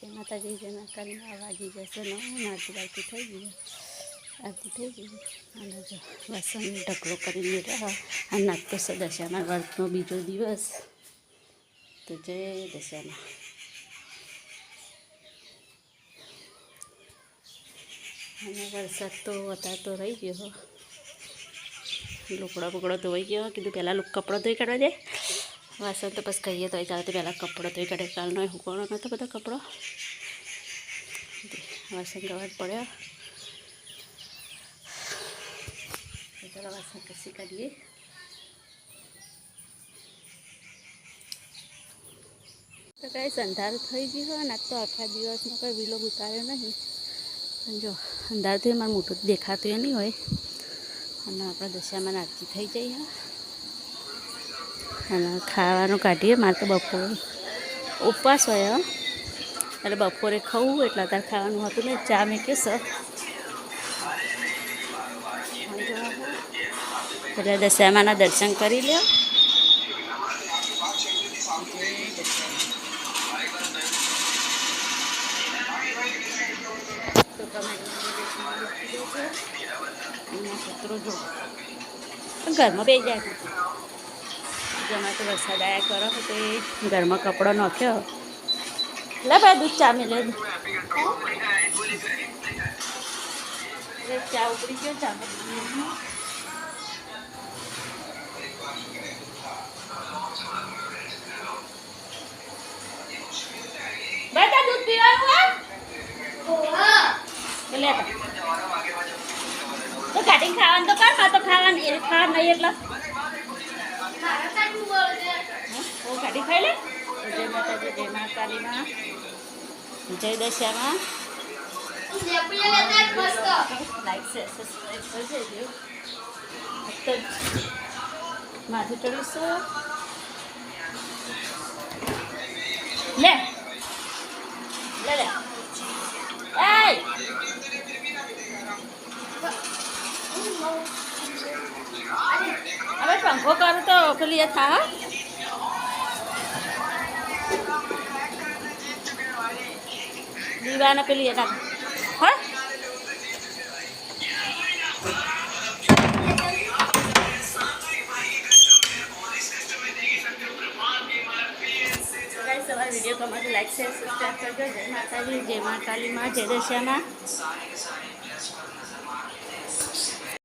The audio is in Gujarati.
જય માતાજી જય મા કાલીમાં વાગી જશે ને આરતી થઈ ગઈ અને જો વાસણ ઢગલો કરીને રહ્યા આ નાત તો દશામાં વર્તનો બીજો દિવસ તો જય દશામાં અને વરસાદ તો અત્યારે તો રહી ગયો લુકડો બુકડો ધોઈ ગયો કીધું પહેલાં કપડો ધોઈ કાઢવા દે વાસણ તો બસ કહીએ તો ચાલે તો પહેલાં કપડો ધોઈ કાઢે કાલનો હુકવાનો નહોતો બધો કપડો વાસણ કવાર પડ્યો ચાલો વાસણ કસી કાઢીએ તો કાંઈ અંધારું થઈ ગયું હોય ને તો આખા દિવસમાં કોઈ વિલોગ ઉતાર્યો નહીં પણ જો અંધારથી મારું મોટું દેખાતું એ નહીં હોય અને આપણે દશામાં આરતી થઈ જઈએ અને ખાવાનું કાઢીએ મારે તો બપોરે ઉપવાસ હોય એટલે બપોરે ખાવું એટલે અત્યારે ખાવાનું હતું ને ચા મેં કે સર એટલે દશામાના દર્શન કરી લો કૂતરો જો ઘરમાં બે જાય જેમાં તો વરસાદ આવ્યા કરો તો એ ઘરમાં કપડો નાખ્યો લે ભાઈ દૂધ ચા મેં લે ચા ઉપડી ગયો ચા બેટા દૂધ પીવાનું લે તો કાઢીને ખાવાનું તો કર તો ખાવાનું એ ખાવા નહીં એટલે કાઢી ખાઈ લે જય માતાજી જય મા કાલીમાં જય દશામાં લાઈક છે સબસ્ક્રાઈબ કરી દેજો તો માથું ચડીશું લે લે લે હવે પંખો કરું તો પેલી થા દીવાને પેલી એના હા તમારી વિડીયો ગમે તો લાઈક શેર સબસ્ક્રાઈબ કરજો જય માતાજી જય મા કાલીમાં જય દશામાં